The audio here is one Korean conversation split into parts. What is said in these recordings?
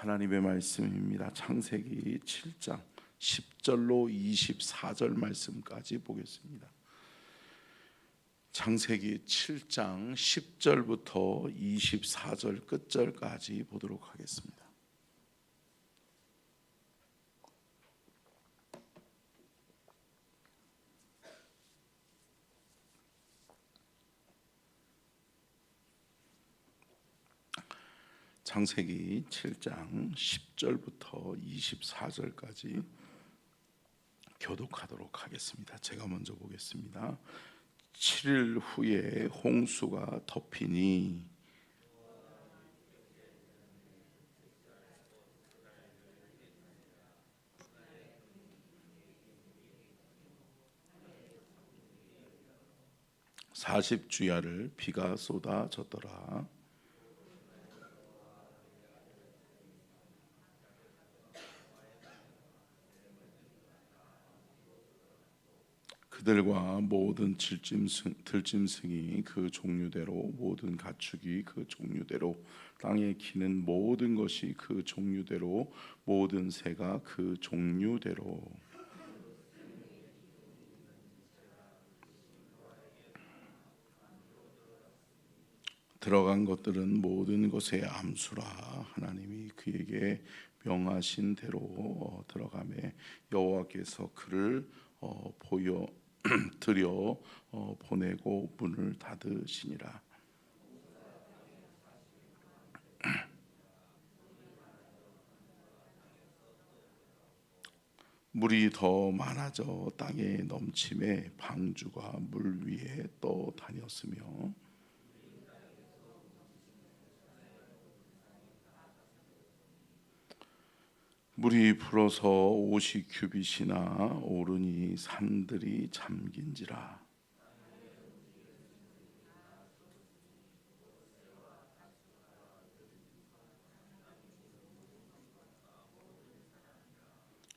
하나님의 말씀입니다. 창세기 7장 10절로 24절 말씀까지 보겠습니다. 창세기 7장 10절부터 24절 끝절까지 보도록 하겠습니다. 창세기 7장 10절부터 24절까지 교독하도록 하겠습니다. 제가 먼저 보겠습니다. 7일 후에 홍수가 덮이니 (40주야를) 비가 쏟아졌더라. 그들과 모든 들짐승이 그 종류대로, 모든 가축이 그 종류대로, 땅에 기는 모든 것이 그 종류대로, 모든 새가 그 종류대로. 들어간 것들은 모든 것의 암수라. 하나님이 그에게 명하신 대로 들어가매 여호와께서 그를 들여 보내고 문을 닫으시니라. 물이 더 많아져 땅에 넘침에 방주가 물 위에 떠다녔으며 물이 불어서 50규빗이나 오르니 산들이 잠긴지라.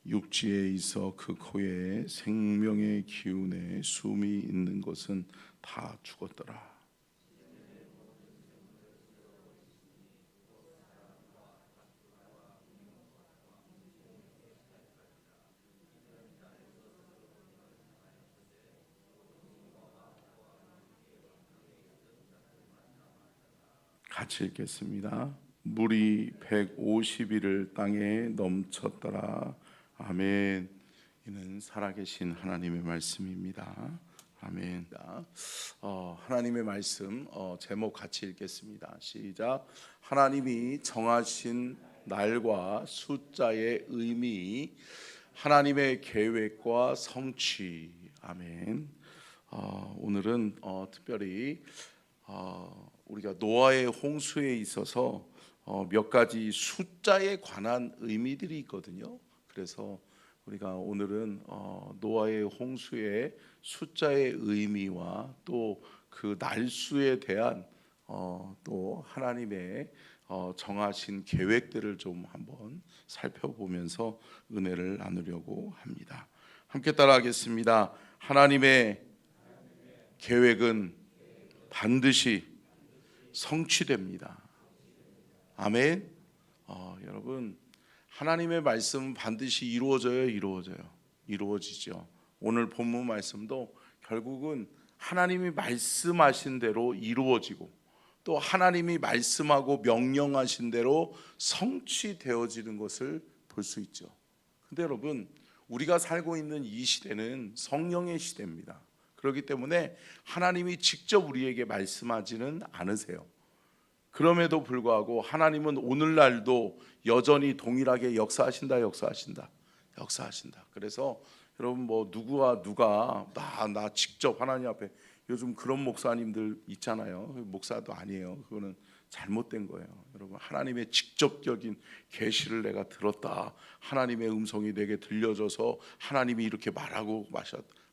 육지에 있어 그 코에 생명의 기운에 숨이 있는 것은 다 죽었더라. 같이 읽겠습니다. 물이 150일을 땅에 넘쳤더라. 아멘. 이는 살아계신 하나님의 말씀입니다. 아멘. 하나님의 말씀 제목 같이 읽겠습니다. 시작. 하나님이 정하신 날과 숫자의 의미, 하나님의 계획과 성취. 아멘. 오늘은 특별히 우리가 노아의 홍수에 있어서 몇 가지 숫자에 관한 의미들이 있거든요. 그래서 우리가 오늘은 노아의 홍수의 숫자의 의미와 또 그 날수에 대한 또 하나님의 정하신 계획들을 좀 한번 살펴보면서 은혜를 나누려고 합니다. 함께 따라하겠습니다. 하나님의 계획은 반드시 성취됩니다. 아멘. 여러분, 하나님의 말씀은 반드시 이루어지죠. 오늘 본문 말씀도 결국은 하나님이 말씀하신 대로 이루어지고 또 하나님이 말씀하고 명령하신 대로 성취되어지는 것을 볼 수 있죠. 근데 여러분, 우리가 살고 있는 이 시대는 성령의 시대입니다. 그렇기 때문에 하나님이 직접 우리에게 말씀하지는 않으세요. 그럼에도 불구하고 하나님은 오늘날도 여전히 동일하게 역사하신다. 그래서 여러분 누가 나 직접 하나님 앞에, 요즘 그런 목사님들 있잖아요. 목사도 아니에요. 그거는 잘못된 거예요. 여러분, 하나님의 직접적인 계시를 내가 들었다, 하나님의 음성이 내게 들려져서 하나님이 이렇게 말하고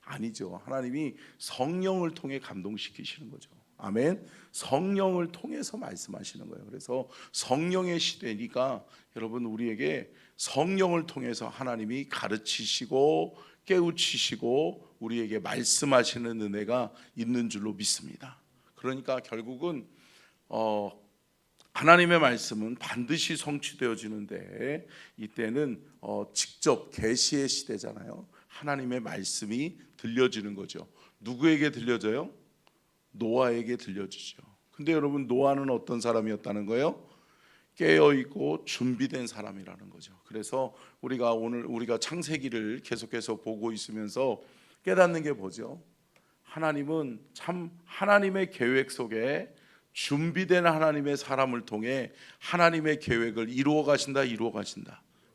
아니죠. 하나님이 성령을 통해 감동시키시는 거죠. 아멘. 성령을 통해서 말씀하시는 거예요. 그래서 성령의 시대니까 여러분, 우리에게 성령을 통해서 하나님이 가르치시고 깨우치시고 우리에게 말씀하시는 은혜가 있는 줄로 믿습니다. 그러니까 결국은 하나님의 말씀은 반드시 성취되어지는데 이때는 직접 계시의 시대잖아요. 하나님의 말씀이 들려지는 거죠. 누구에게 들려져요? 노아에게 들려지죠. 근데 여러분, 노아는 어떤 사람이었다는 거예요? 깨어있고 준비된 사람이라는 거죠. 그래서 우리가 창세기를 계속해서 보고 있으면서 깨닫는 게 뭐죠? 하나님은 참 하나님의 계획 속에 준비된 하나님의 사람을 통해 하나님의 계획을 이루어 가신다.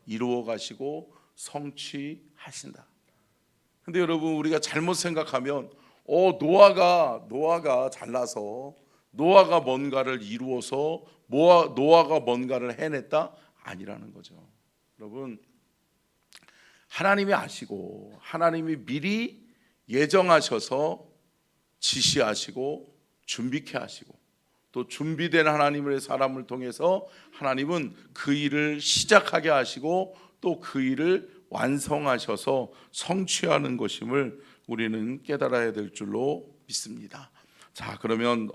이루어 가시고 성취하신다. 근데 여러분, 우리가 잘못 생각하면 노아가 잘나서 노아가 뭔가를 이루어서 노아가 뭔가를 해냈다? 아니라는 거죠. 여러분, 하나님이 아시고 하나님이 미리 예정하셔서 지시하시고 준비케 하시고 또 준비된 하나님의 사람을 통해서 하나님은 그 일을 시작하게 하시고 또 그 일을 완성하셔서 성취하는 것임을 우리는 깨달아야 될 줄로 믿습니다. 자, 그러면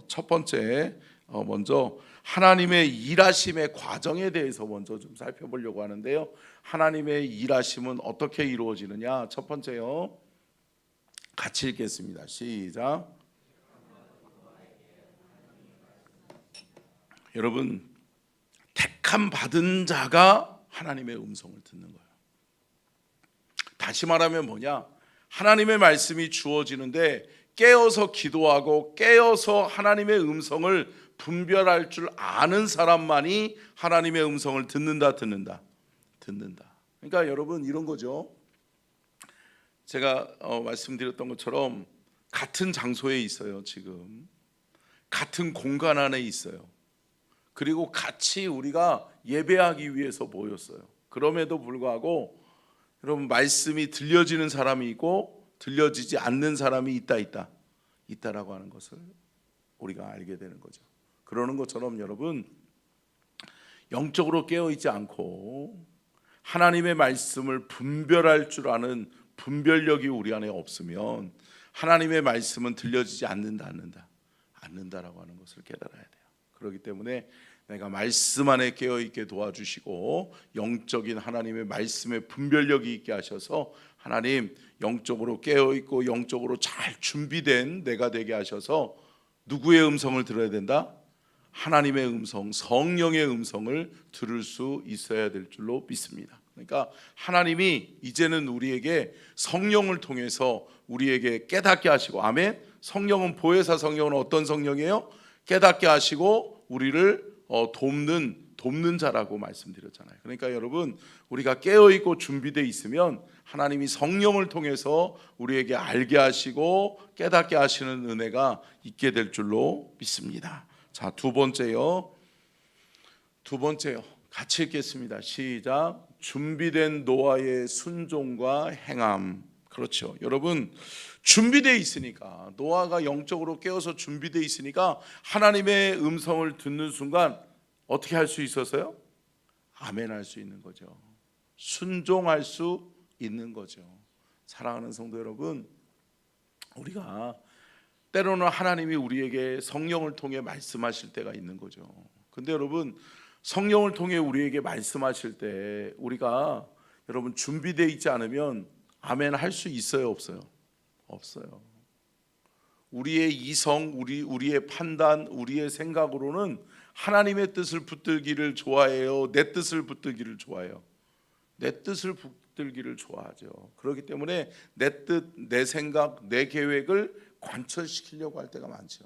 첫 번째 먼저 하나님의 일하심의 과정에 대해서 먼저 좀 살펴보려고 하는데요. 하나님의 일하심은 어떻게 이루어지느냐? 첫 번째요. 같이 읽겠습니다. 시작. 여러분, 택함 받은 자가 하나님의 음성을 듣는 거예요. 다시 말하면 뭐냐? 하나님의 말씀이 주어지는데 깨어서 기도하고 깨어서 하나님의 음성을 분별할 줄 아는 사람만이 하나님의 음성을 듣는다. 그러니까 여러분, 이런 거죠. 제가 말씀드렸던 것처럼 같은 장소에 있어요. 지금 같은 공간 안에 있어요. 그리고 같이 우리가 예배하기 위해서 모였어요. 그럼에도 불구하고 여러분, 말씀이 들려지는 사람이 있고 들려지지 않는 사람이 있다라고 하는 것을 우리가 알게 되는 거죠. 그러는 것처럼 여러분, 영적으로 깨어있지 않고 하나님의 말씀을 분별할 줄 아는 분별력이 우리 안에 없으면 하나님의 말씀은 들려지지 않는다라고 하는 것을 깨달아야 돼요. 그렇기 때문에 내가 말씀 안에 깨어있게 도와주시고 영적인 하나님의 말씀의 분별력이 있게 하셔서 하나님, 영적으로 깨어있고 영적으로 잘 준비된 내가 되게 하셔서 누구의 음성을 들어야 된다? 하나님의 음성, 성령의 음성을 들을 수 있어야 될 줄로 믿습니다. 그러니까 하나님이 이제는 우리에게 성령을 통해서 우리에게 깨닫게 하시고, 아멘. 성령은, 보혜사 성령은 어떤 성령이에요? 깨닫게 하시고 우리를 돕는 자라고 말씀드렸잖아요. 그러니까 여러분, 우리가 깨어있고 준비되어 있으면 하나님이 성령을 통해서 우리에게 알게 하시고 깨닫게 하시는 은혜가 있게 될 줄로 믿습니다. 자, 두 번째요. 같이 읽겠습니다. 시작. 준비된 노아의 순종과 행함. 그렇죠. 여러분, 준비되어 있으니까, 노아가 영적으로 깨어서 준비되어 있으니까 하나님의 음성을 듣는 순간 어떻게 할 수 있었어요? 아멘 할 수 있는 거죠. 순종할 수 있는 거죠. 사랑하는 성도 여러분, 우리가 때로는 하나님이 우리에게 성령을 통해 말씀하실 때가 있는 거죠. 근데 여러분, 성령을 통해 우리에게 말씀하실 때 우리가 여러분 준비되어 있지 않으면 아멘 할 수 있어요, 없어요? 없어요. 우리의 이성, 우리의 판단, 우리의 생각으로는 하나님의 뜻을 붙들기를 좋아해요? 내 뜻을 붙들기를 좋아해요? 내 뜻을 붙들기를 좋아하죠. 그렇기 때문에 내 뜻, 내 생각, 내 계획을 관철시키려고 할 때가 많죠.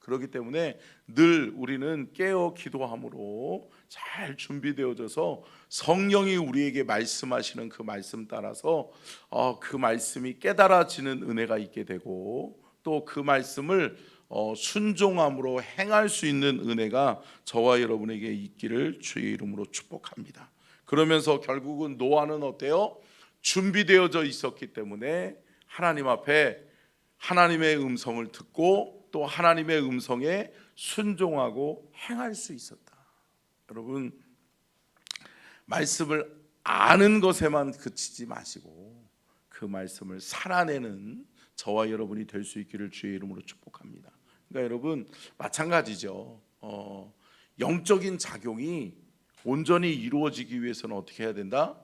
그렇기 때문에 늘 우리는 깨어 기도함으로 잘 준비되어져서 성령이 우리에게 말씀하시는 그 말씀 따라서 그 말씀이 깨달아지는 은혜가 있게 되고 또 그 말씀을 순종함으로 행할 수 있는 은혜가 저와 여러분에게 있기를 주의 이름으로 축복합니다. 그러면서 결국은 노아는 어때요? 준비되어져 있었기 때문에 하나님 앞에 하나님의 음성을 듣고 또 하나님의 음성에 순종하고 행할 수 있었다. 여러분, 말씀을 아는 것에만 그치지 마시고 그 말씀을 살아내는 저와 여러분이 될 수 있기를 주의 이름으로 축복합니다. 그러니까 여러분, 마찬가지죠. 영적인 작용이 온전히 이루어지기 위해서는 어떻게 해야 된다?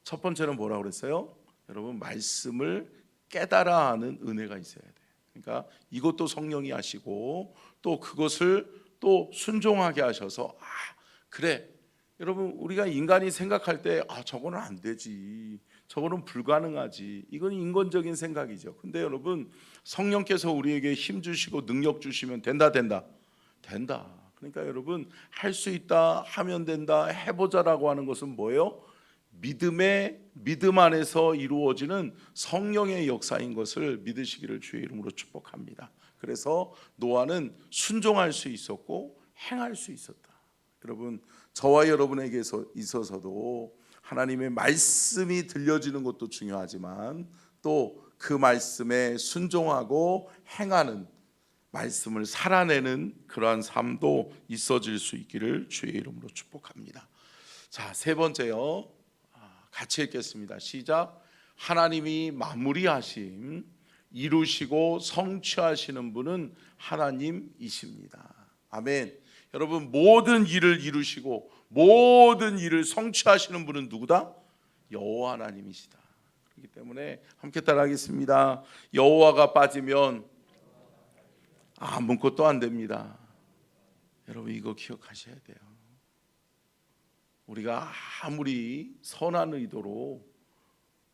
첫 번째는 뭐라고 그랬어요? 여러분, 말씀을 깨달아 하는 은혜가 있어야 돼요. 그러니까 이것도 성령이 하시고 또 그것을 또 순종하게 하셔서 그래, 여러분, 우리가 인간이 생각할 때 저거는 안 되지, 저거는 불가능하지, 이건 인간적인 생각이죠. 근데 여러분, 성령께서 우리에게 힘 주시고 능력 주시면 된다. 그러니까 여러분, 할 수 있다, 하면 된다, 해보자라고 하는 것은 뭐예요? 믿음 안에서 이루어지는 성령의 역사인 것을 믿으시기를 주의 이름으로 축복합니다. 그래서 노아는 순종할 수 있었고 행할 수 있었다. 여러분, 저와 여러분에게 있어서도 하나님의 말씀이 들려지는 것도 중요하지만 또 그 말씀에 순종하고 행하는, 말씀을 살아내는 그러한 삶도 있어질 수 있기를 주의 이름으로 축복합니다. 자, 세 번째요. 같이 읽겠습니다. 시작. 하나님이 마무리하심, 이루시고 성취하시는 분은 하나님이십니다. 아멘. 여러분, 모든 일을 이루시고 모든 일을 성취하시는 분은 누구다? 여호와 하나님이시다. 그렇기 때문에 함께 따라하겠습니다. 여호와가 빠지면 아무것도 안 됩니다. 여러분, 이거 기억하셔야 돼요. 우리가 아무리 선한 의도로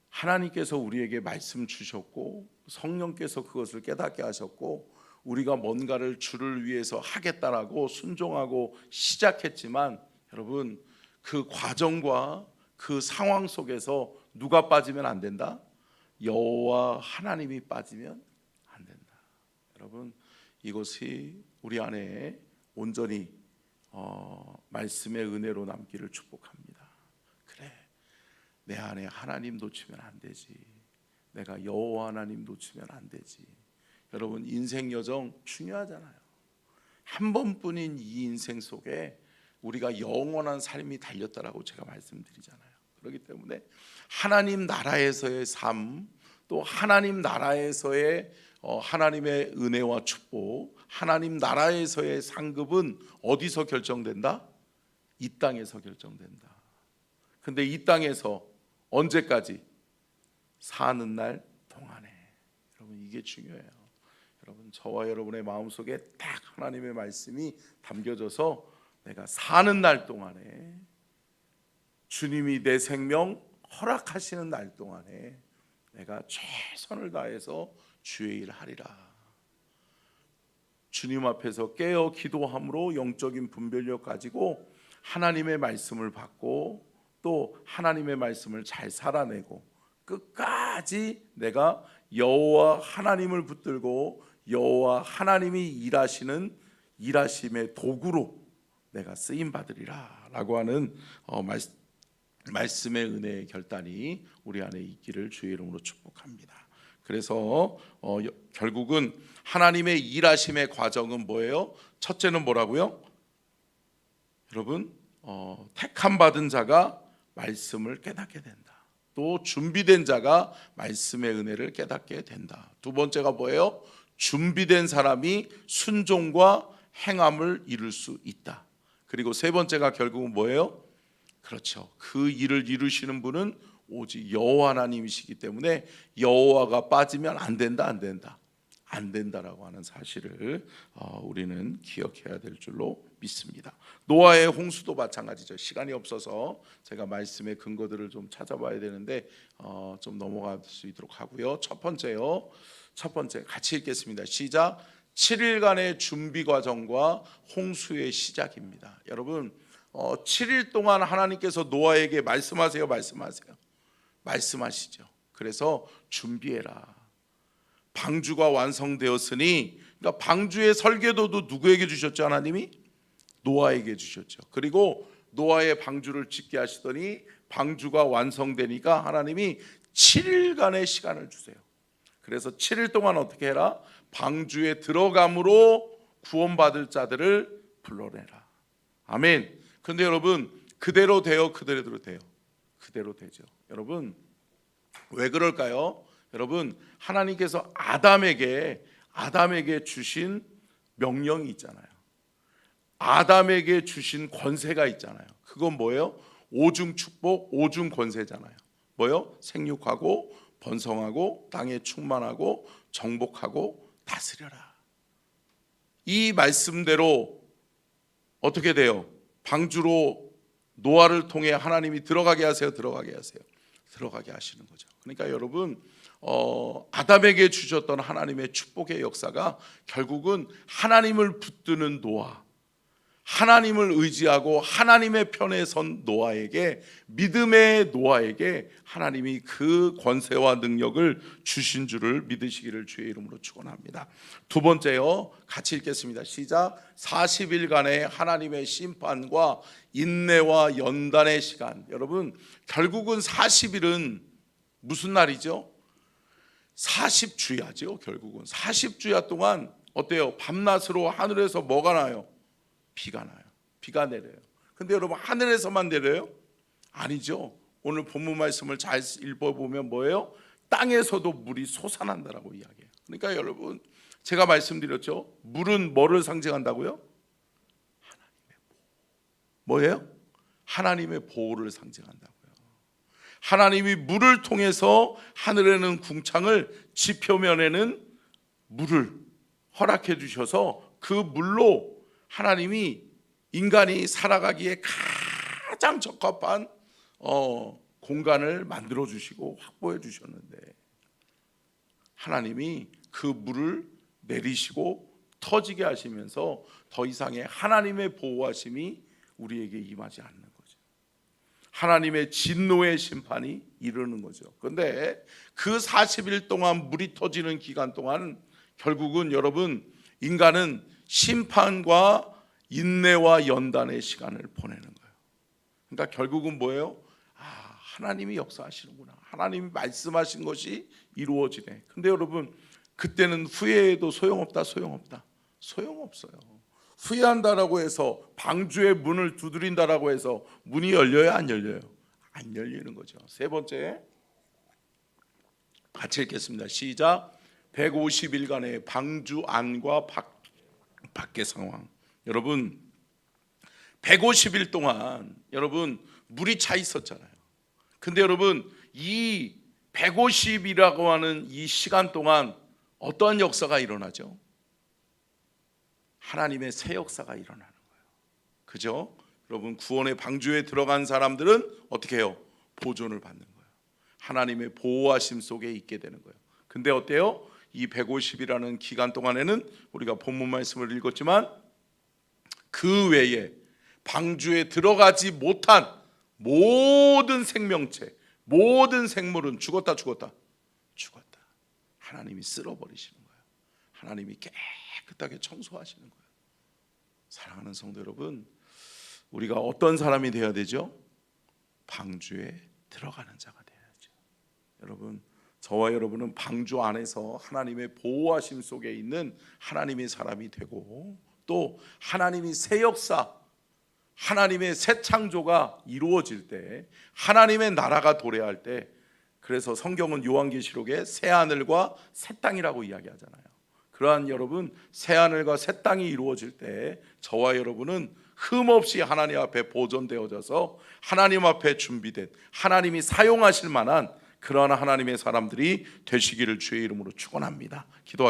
하나님께서 우리에게 말씀 주셨고 성령께서 그것을 깨닫게 하셨고 우리가 뭔가를 주를 위해서 하겠다라고 순종하고 시작했지만, 여러분, 그 과정과 그 상황 속에서 누가 빠지면 안 된다? 여호와 하나님이 빠지면 안 된다. 여러분, 이것이 우리 안에 온전히 말씀의 은혜로 남기를 축복합니다. 그래, 내 안에 하나님 놓치면 안 되지, 내가 여호와 하나님 놓치면 안 되지. 여러분, 인생 여정 중요하잖아요. 한 번뿐인 이 인생 속에 우리가 영원한 삶이 달렸다라고 제가 말씀드리잖아요. 그렇기 때문에 하나님 나라에서의 삶, 또 하나님 나라에서의 하나님의 은혜와 축복, 하나님 나라에서의 상급은 어디서 결정된다? 이 땅에서 결정된다. 근데 이 땅에서 언제까지? 사는 날 동안에. 여러분, 이게 중요해요. 여러분, 저와 여러분의 마음속에 딱 하나님의 말씀이 담겨져서 내가 사는 날 동안에, 주님이 내 생명 허락하시는 날 동안에 내가 최선을 다해서 주의 일 하리라. 주님 앞에서 깨어 기도함으로 영적인 분별력 가지고 하나님의 말씀을 받고 또 하나님의 말씀을 잘 살아내고 끝까지 내가 여호와 하나님을 붙들고 여호와 하나님이 일하심의 도구로 내가 쓰임 받으리라 라고 하는 말씀의 은혜의 결단이 우리 안에 있기를 주의 이름으로 축복합니다. 그래서 결국은 하나님의 일하심의 과정은 뭐예요? 첫째는 뭐라고요? 여러분, 택함 받은 자가 말씀을 깨닫게 된다. 또 준비된 자가 말씀의 은혜를 깨닫게 된다. 두 번째가 뭐예요? 준비된 사람이 순종과 행함을 이룰 수 있다. 그리고 세 번째가 결국은 뭐예요? 그렇죠. 그 일을 이루시는 분은 오직 여호와 하나님이시기 때문에 여호와가 빠지면 안 된다라고 하는 사실을 우리는 기억해야 될 줄로 믿습니다. 노아의 홍수도 마찬가지죠. 시간이 없어서 제가 말씀의 근거들을 좀 찾아봐야 되는데 좀 넘어갈 수 있도록 하고요. 첫 번째 같이 읽겠습니다. 시작. 7일간의 준비 과정과 홍수의 시작입니다. 여러분, 7일 동안 하나님께서 노아에게 말씀하시죠. 그래서 준비해라. 방주가 완성되었으니, 그러니까 방주의 설계도도 누구에게 주셨죠? 하나님이 노아에게 주셨죠. 그리고 노아의 방주를 짓게 하시더니 방주가 완성되니까 하나님이 7일간의 시간을 주세요. 그래서 7일 동안 어떻게 해라? 방주에 들어감으로 구원받을 자들을 불러내라. 아멘. 그런데 여러분, 그대로 돼요? 그대로 되죠. 여러분, 왜 그럴까요? 여러분, 하나님께서 아담에게 주신 명령이 있잖아요. 아담에게 주신 권세가 있잖아요. 그건 뭐예요? 오중 축복, 오중 권세잖아요. 뭐요? 생육하고 번성하고 땅에 충만하고 정복하고 다스려라. 이 말씀대로 어떻게 돼요? 방주로 노아를 통해 하나님이 들어가게 하세요, 들어가게 하세요. 들어가게 하시는 거죠. 그러니까 여러분, 아담에게 주셨던 하나님의 축복의 역사가 결국은 하나님을 붙드는 노아, 하나님을 의지하고 하나님의 편에 선 노아에게, 믿음의 노아에게 하나님이 그 권세와 능력을 주신 줄을 믿으시기를 주의 이름으로 축원합니다. 두 번째요, 같이 읽겠습니다. 시작. 40일간의 하나님의 심판과 인내와 연단의 시간. 여러분, 결국은 40일은 무슨 날이죠? 40주야죠. 결국은 40주야 동안 어때요? 밤낮으로 하늘에서 뭐가 나요? 비가 나요. 비가 내려요. 근데 여러분, 하늘에서만 내려요? 아니죠. 오늘 본문 말씀을 잘 읽어보면 뭐예요? 땅에서도 물이 솟아난다라고 이야기해요. 그러니까 여러분, 제가 말씀드렸죠. 물은 뭐를 상징한다고요? 하나님의 보호. 뭐예요? 하나님의 보호를 상징한다고요. 하나님이 물을 통해서 하늘에는 궁창을, 지표면에는 물을 허락해 주셔서 그 물로 하나님이 인간이 살아가기에 가장 적합한 공간을 만들어 주시고 확보해 주셨는데, 하나님이 그 물을 내리시고 터지게 하시면서 더 이상의 하나님의 보호하심이 우리에게 임하지 않는 거죠. 하나님의 진노의 심판이 이르는 거죠. 그런데 그 40일 동안 물이 터지는 기간 동안 결국은 여러분, 인간은 심판과 인내와 연단의 시간을 보내는 거예요. 그러니까 결국은 뭐예요? 하나님이 역사하시는구나. 하나님이 말씀하신 것이 이루어지네. 근데 여러분, 그때는 후회해도 소용없다, 소용없다. 소용없어요. 후회한다라고 해서, 방주의 문을 두드린다라고 해서 문이 열려요, 안 열려요? 안 열리는 거죠. 세 번째, 같이 읽겠습니다. 시작. 150일간의 방주 안과 밖의 상황. 여러분, 150일 동안 여러분 물이 차 있었잖아요. 근데 여러분, 이 150이라고 하는 이 시간 동안 어떠한 역사가 일어나죠? 하나님의 새 역사가 일어나는 거예요. 그죠? 여러분, 구원의 방주에 들어간 사람들은 어떻게 해요? 보존을 받는 거예요. 하나님의 보호하심 속에 있게 되는 거예요. 근데 어때요? 이 150이라는 기간 동안에는 우리가 본문 말씀을 읽었지만 그 외에 방주에 들어가지 못한 모든 생명체, 모든 생물은 죽었다. 하나님이 쓸어버리시는 거예요. 하나님이 깨끗하게 청소하시는 거예요. 사랑하는 성도 여러분, 우리가 어떤 사람이 되어야 되죠? 방주에 들어가는 자가 되어야죠. 여러분, 저와 여러분은 방주 안에서 하나님의 보호하심 속에 있는 하나님의 사람이 되고, 또 하나님이 새 역사, 하나님의 새 창조가 이루어질 때, 하나님의 나라가 도래할 때, 그래서 성경은 요한계시록에 새 하늘과 새 땅이라고 이야기하잖아요. 그러한 여러분, 새 하늘과 새 땅이 이루어질 때 저와 여러분은 흠없이 하나님 앞에 보존되어져서 하나님 앞에 준비된, 하나님이 사용하실 만한 그러한 하나님의 사람들이 되시기를 주의 이름으로 축원합니다. 기도하겠습니다.